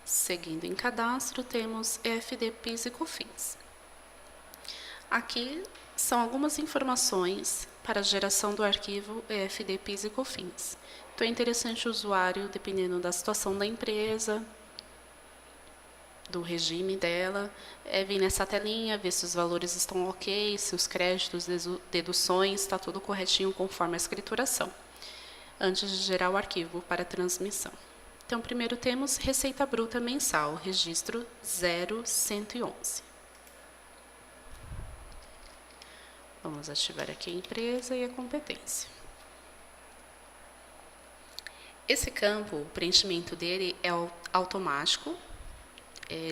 Seguindo em cadastro, temos EFD, PIS e COFINS. Aqui são algumas informações para a geração do arquivo EFD, PIS e COFINS. Então é interessante o usuário, dependendo da situação da empresa, do regime dela, vir nessa telinha, ver se os valores estão ok, se os créditos, deduções, está tudo corretinho conforme a escrituração, antes de gerar o arquivo para transmissão. Então, primeiro temos Receita Bruta Mensal, registro 0111. Vamos ativar aqui a empresa e a competência. Esse campo, o preenchimento dele é automático,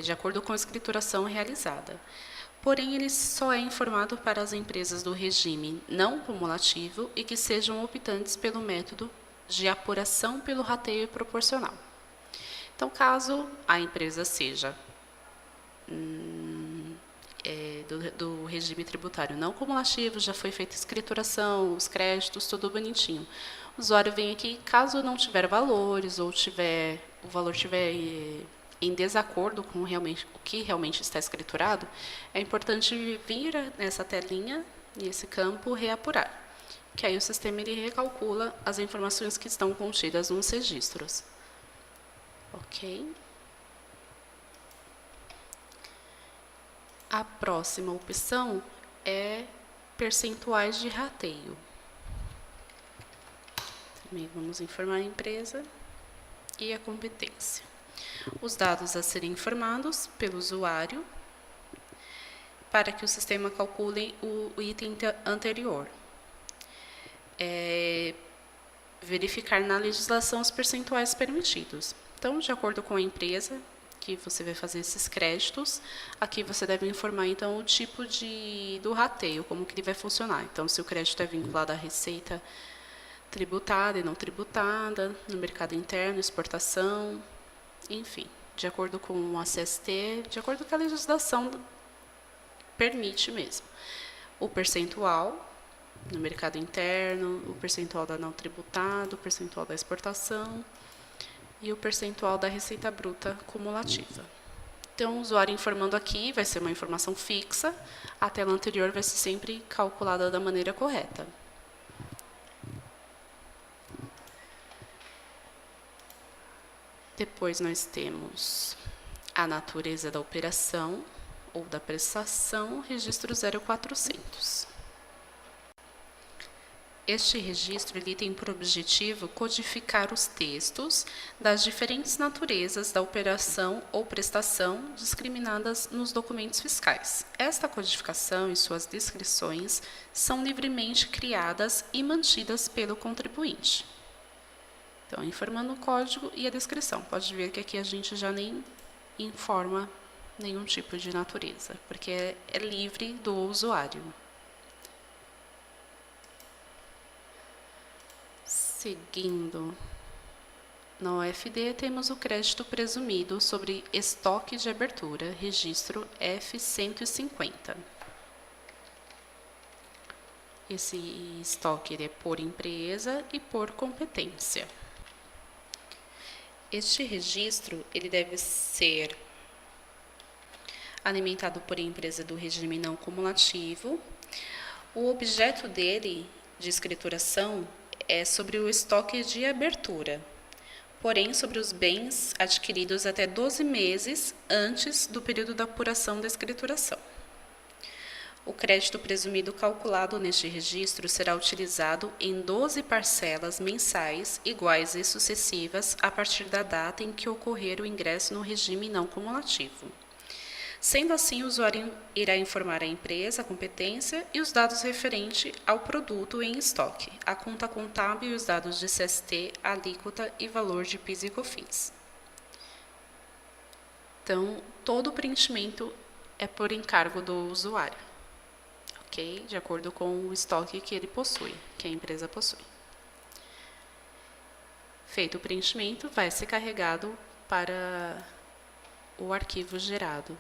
de acordo com a escrituração realizada. Porém, ele só é informado para as empresas do regime não cumulativo e que sejam optantes pelo método de apuração pelo rateio proporcional. Então, caso a empresa seja do regime tributário não cumulativo, já foi feita a escrituração, os créditos, tudo bonitinho. O usuário vem aqui, caso não tiver valores ou o valor tiver em desacordo com o que realmente está escriturado, é importante vir nessa telinha, nesse campo, reapurar, que aí o sistema ele recalcula as informações que estão contidas nos registros. Ok? A próxima opção é percentuais de rateio. Também vamos informar a empresa e a competência. Os dados a serem informados pelo usuário para que o sistema calcule o item anterior. Verificar na legislação os percentuais permitidos. Então, de acordo com a empresa que você vai fazer esses créditos, aqui você deve informar, então, o tipo do rateio, como que ele vai funcionar. Então, se o crédito é vinculado à receita tributada e não tributada, no mercado interno, exportação, enfim, de acordo com a CST, de acordo com a legislação permite mesmo. O percentual no mercado interno, o percentual da não tributada, o percentual da exportação e o percentual da receita bruta cumulativa. Então, o usuário informando aqui vai ser uma informação fixa, a tela anterior vai ser sempre calculada da maneira correta. Depois nós temos a natureza da operação ou da prestação, registro 0400. Este registro ele tem por objetivo codificar os textos das diferentes naturezas da operação ou prestação discriminadas nos documentos fiscais. Esta codificação e suas descrições são livremente criadas e mantidas pelo contribuinte. Então, informando o código e a descrição. Pode ver que aqui a gente já nem informa nenhum tipo de natureza, porque é livre do usuário. Seguindo, na OFD temos o crédito presumido sobre estoque de abertura, registro F150. Esse estoque ele é por empresa e por competência. Este registro ele deve ser alimentado por empresa do regime não cumulativo. O objeto dele de escrituração é sobre o estoque de abertura, porém sobre os bens adquiridos até 12 meses antes do período da apuração da escrituração. O crédito presumido calculado neste registro será utilizado em 12 parcelas mensais iguais e sucessivas a partir da data em que ocorrer o ingresso no regime não cumulativo. Sendo assim, o usuário irá informar a empresa, a competência e os dados referentes ao produto em estoque, a conta contábil e os dados de CST, alíquota e valor de PIS e COFINS. Então, todo o preenchimento é por encargo do usuário, ok? De acordo com o estoque que ele possui, que a empresa possui. Feito o preenchimento, vai ser carregado para o arquivo gerado,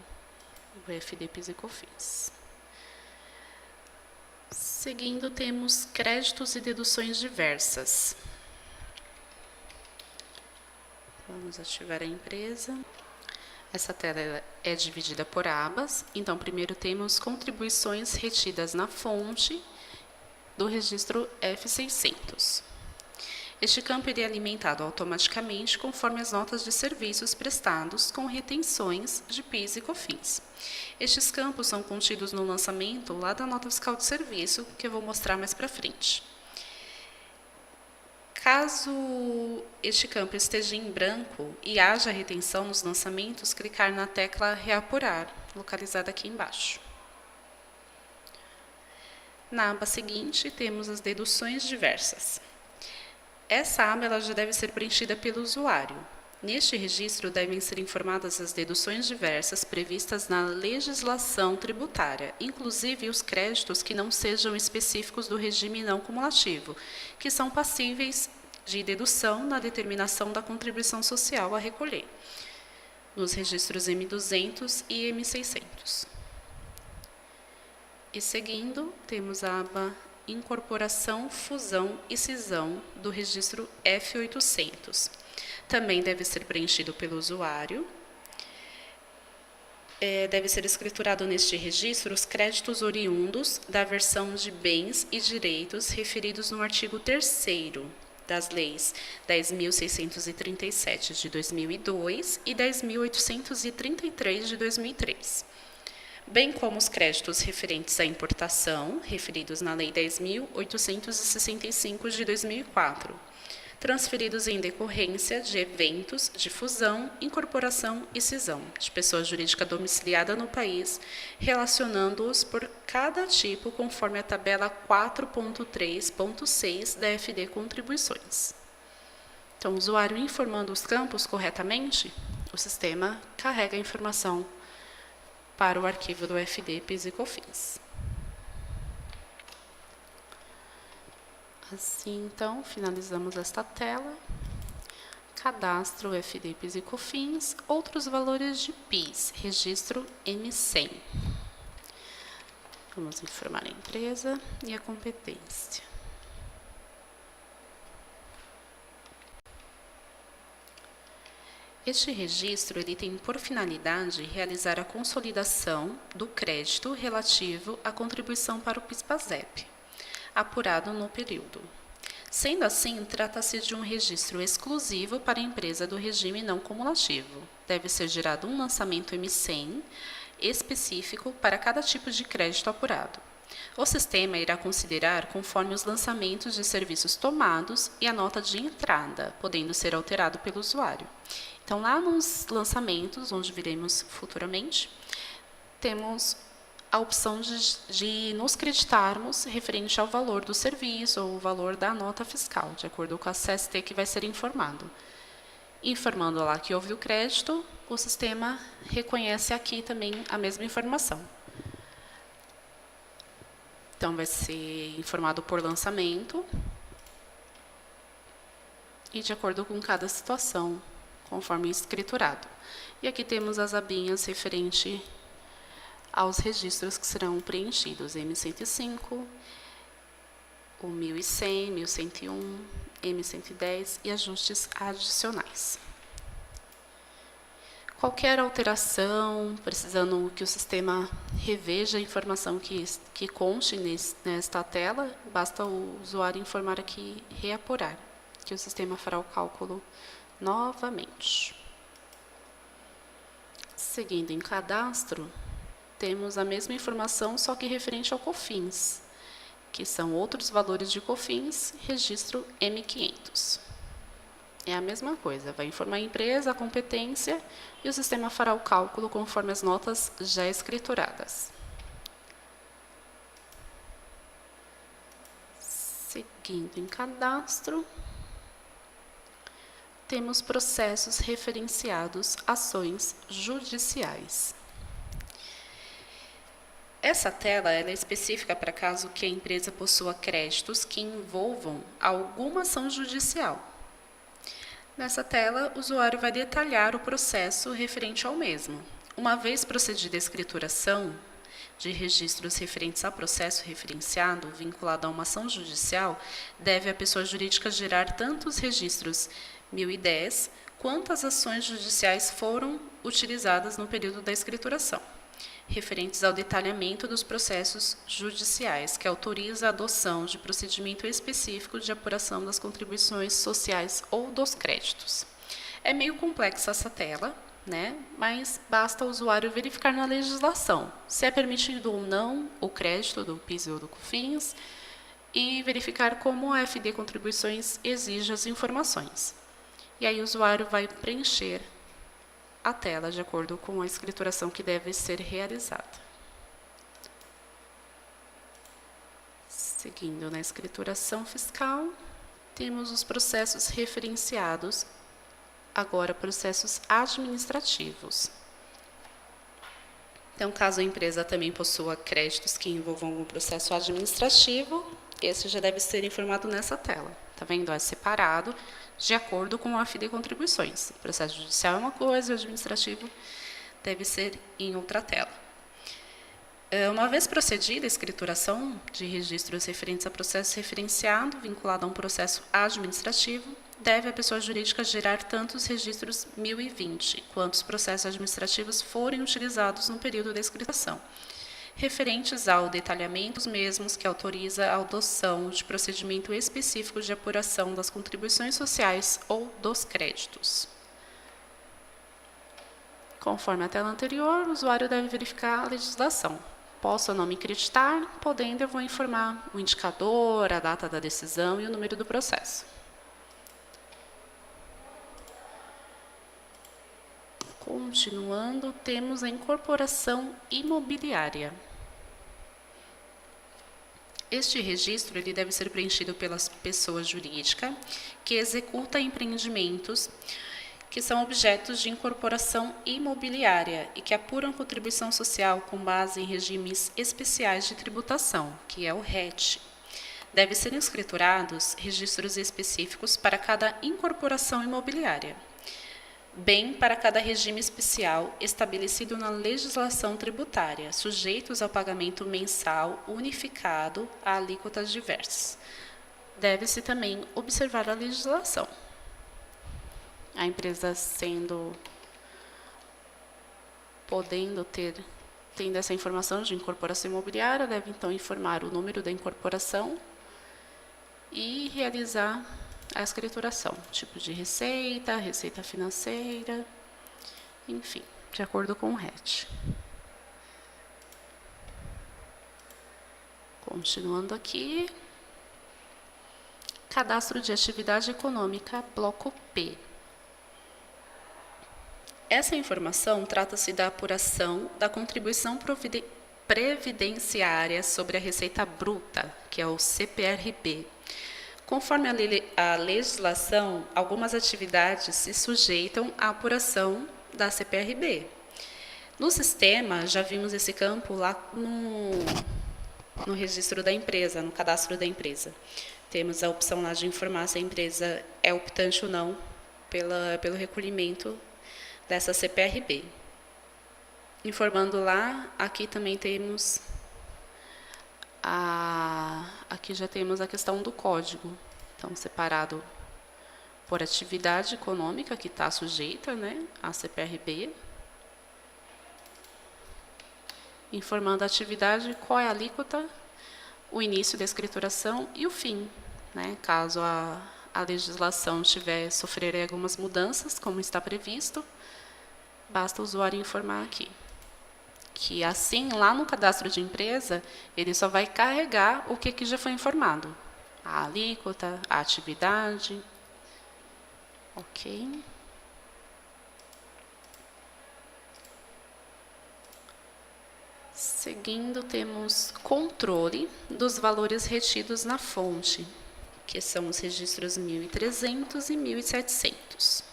o EFD, PIS e COFINS. Seguindo, temos créditos e deduções diversas. Vamos ativar a empresa. Essa tela é dividida por abas, então primeiro temos contribuições retidas na fonte do registro F600. Este campo é alimentado automaticamente conforme as notas de serviços prestados com retenções de PIS e COFINS. Estes campos são contidos no lançamento lá da nota fiscal de serviço, que eu vou mostrar mais para frente. Caso este campo esteja em branco e haja retenção nos lançamentos, clicar na tecla Reapurar, localizada aqui embaixo. Na aba seguinte, temos as deduções diversas. Essa aba ela já deve ser preenchida pelo usuário. Neste registro devem ser informadas as deduções diversas previstas na legislação tributária, inclusive os créditos que não sejam específicos do regime não cumulativo, que são passíveis de dedução na determinação da contribuição social a recolher, nos registros M200 e M600. E seguindo, temos a aba Incorporação, Fusão e Cisão do registro F800. Também deve ser preenchido pelo usuário. Deve ser escriturado neste registro os créditos oriundos da versão de bens e direitos referidos no artigo 3º das leis 10.637 de 2002 e 10.833 de 2003. Bem como os créditos referentes à importação, referidos na Lei 10.865 de 2004, transferidos em decorrência de eventos de fusão, incorporação e cisão de pessoa jurídica domiciliada no país, relacionando-os por cada tipo conforme a tabela 4.3.6 da FD Contribuições. Então, o usuário informando os campos corretamente, o sistema carrega a informação para o arquivo do FD PIS e COFINS. Assim, então, finalizamos esta tela. Cadastro FD PIS e COFINS, outros valores de PIS, registro M100. Vamos informar a empresa e a competência. Este registro ele tem por finalidade realizar a consolidação do crédito relativo à contribuição para o PIS/PASEP, apurado no período. Sendo assim, trata-se de um registro exclusivo para a empresa do regime não cumulativo. Deve ser gerado um lançamento M100 específico para cada tipo de crédito apurado. O sistema irá considerar conforme os lançamentos de serviços tomados e a nota de entrada, podendo ser alterado pelo usuário. Então, lá nos lançamentos, onde viremos futuramente, temos a opção de nos creditarmos referente ao valor do serviço ou o valor da nota fiscal, de acordo com a CST que vai ser informado. Informando lá que houve o crédito, o sistema reconhece aqui também a mesma informação. Então, vai ser informado por lançamento e de acordo com cada situação, conforme escriturado. E aqui temos as abinhas referente aos registros que serão preenchidos, M105, o 1100, 1101, M110 e ajustes adicionais. Qualquer alteração, precisando que o sistema reveja a informação que conste nesta tela, basta o usuário informar aqui reapurar, que o sistema fará o cálculo novamente. Seguindo em cadastro, temos a mesma informação, só que referente ao COFINS, que são outros valores de COFINS, registro M500. É a mesma coisa, vai informar a empresa, a competência, e o sistema fará o cálculo conforme as notas já escrituradas. Seguindo em cadastro, temos processos referenciados, ações judiciais. Essa tela é específica para caso que a empresa possua créditos que envolvam alguma ação judicial. Nessa tela, o usuário vai detalhar o processo referente ao mesmo. Uma vez procedida a escrituração de registros referentes a processo referenciado vinculado a uma ação judicial, deve a pessoa jurídica gerar tanto os registros 1010 quantas ações judiciais foram utilizadas no período da escrituração, referentes ao detalhamento dos processos judiciais, que autoriza a adoção de procedimento específico de apuração das contribuições sociais ou dos créditos. É meio complexa essa tela, né? Mas basta o usuário verificar na legislação se é permitido ou não o crédito do PIS ou do COFINS e verificar como a FD Contribuições exige as informações. E aí o usuário vai preencher a tela de acordo com a escrituração que deve ser realizada. Seguindo na escrituração fiscal, temos os processos referenciados, agora processos administrativos. Então, caso a empresa também possua créditos que envolvam algum processo administrativo, esse já deve ser informado nessa tela. Tá vendo? É separado de acordo com a FD Contribuições. O processo judicial é uma coisa, o administrativo deve ser em outra tela. Uma vez procedida a escrituração de registros referentes a processo referenciado vinculado a um processo administrativo, deve a pessoa jurídica gerar tanto os registros 1020 quanto os processos administrativos forem utilizados no período da escrituração, referentes ao detalhamento dos mesmos que autoriza a adoção de procedimento específico de apuração das contribuições sociais ou dos créditos. Conforme a tela anterior, o usuário deve verificar a legislação. Posso ou não me acreditar, podendo eu vou informar o indicador, a data da decisão e o número do processo. Continuando, temos a incorporação imobiliária. Este registro ele deve ser preenchido pela pessoa jurídica que executa empreendimentos que são objetos de incorporação imobiliária e que apuram contribuição social com base em regimes especiais de tributação, que é o RET. Deve ser escriturados registros específicos para cada incorporação imobiliária, bem para cada regime especial estabelecido na legislação tributária, sujeitos ao pagamento mensal unificado a alíquotas diversas. Deve-se também observar a legislação. A empresa tendo essa informação de incorporação imobiliária, deve então informar o número da incorporação e realizar a escrituração, tipo de receita, receita financeira, enfim, de acordo com o RET. Continuando aqui, cadastro de atividade econômica, bloco P. Essa informação trata-se da apuração da contribuição previdenciária sobre a receita bruta, que é o CPRB. Conforme a legislação, algumas atividades se sujeitam à apuração da CPRB. No sistema, já vimos esse campo lá no registro da empresa, no cadastro da empresa. Temos a opção lá de informar se a empresa é optante ou não pelo recolhimento dessa CPRB. Informando lá, aqui também temos aqui já temos a questão do código, então separado por atividade econômica que está sujeita, né, à CPRB, informando a atividade, qual é a alíquota, o início da escrituração e o fim, né, caso a legislação sofrer algumas mudanças, como está previsto, basta o usuário informar aqui. Que assim, lá no cadastro de empresa, ele só vai carregar o que já foi informado. A alíquota, a atividade. Ok. Seguindo, temos controle dos valores retidos na fonte, que são os registros 1.300 e 1.700.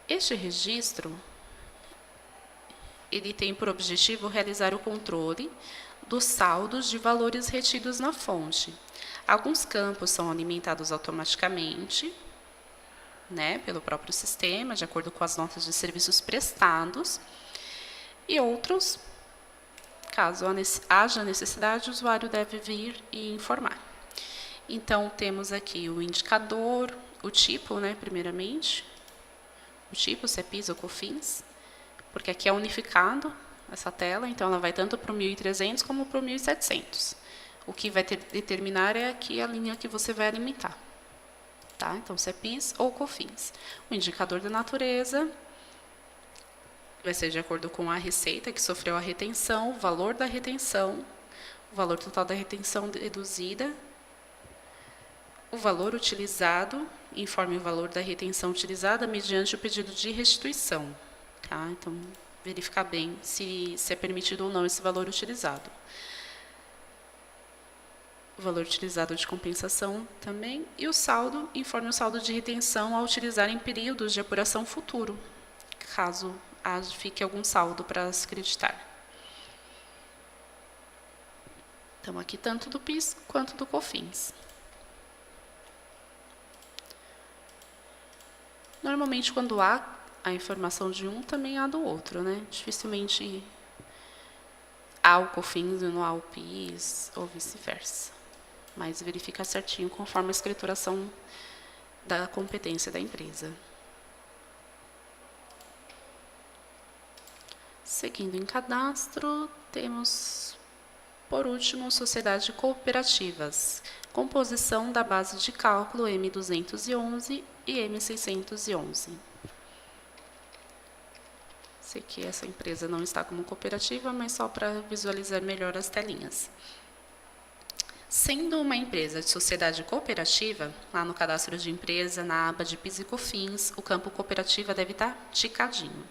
Este registro ele tem por objetivo realizar o controle dos saldos de valores retidos na fonte. Alguns campos são alimentados automaticamente, né, pelo próprio sistema, de acordo com as notas de serviços prestados, e outros, caso haja necessidade, o usuário deve vir e informar. Então, temos aqui o indicador, o tipo, né, primeiramente, o tipo, se é PIS ou COFINS, porque aqui é unificado essa tela, então ela vai tanto para o 1.300 como para o 1.700. O que vai determinar é aqui a linha que você vai alimentar. Tá? Então, se é PIS ou COFINS. O indicador da natureza vai ser de acordo com a receita que sofreu a retenção, o valor da retenção, o valor total da retenção deduzida, o valor utilizado, informe o valor da retenção utilizada mediante o pedido de restituição. Tá? Então, verificar bem se é permitido ou não esse valor utilizado. O valor utilizado de compensação também. E o saldo, informe o saldo de retenção a utilizar em períodos de apuração futuro, caso fique algum saldo para se creditar. Então, aqui tanto do PIS quanto do COFINS. Normalmente, quando há a informação de um, também há do outro, né? Dificilmente há o COFINS e não há o PIS, ou vice-versa. Mas verifica certinho conforme a escrituração da competência da empresa. Seguindo em cadastro, temos, por último, sociedade cooperativas. Composição da base de cálculo M211 e M611. Sei que essa empresa não está como cooperativa, mas só para visualizar melhor as telinhas. Sendo uma empresa de sociedade cooperativa, lá no cadastro de empresa, na aba de PIS e COFINS, o campo cooperativa deve estar ticadinho.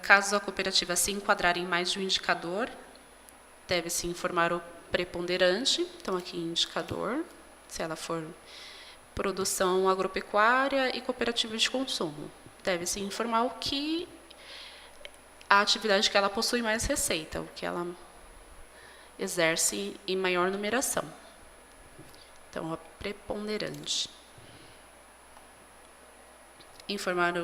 Caso a cooperativa se enquadrar em mais de um indicador, deve-se informar o preponderante, então aqui indicador, se ela for produção agropecuária e cooperativa de consumo. Deve-se informar o que a atividade que ela possui mais receita, o que ela exerce em maior numeração. Então, a preponderante. Informar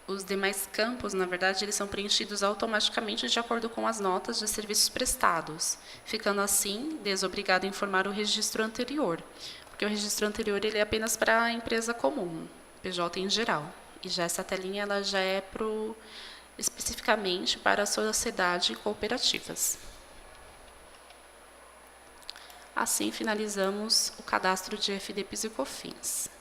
os demais campos, na verdade, eles são preenchidos automaticamente de acordo com as notas de serviços prestados, ficando assim desobrigado a informar o registro anterior, porque o registro anterior ele é apenas para a empresa comum, PJ em geral, e já essa telinha ela já é especificamente para a sociedade e cooperativas. Assim finalizamos o cadastro de FD PIS e COFINS.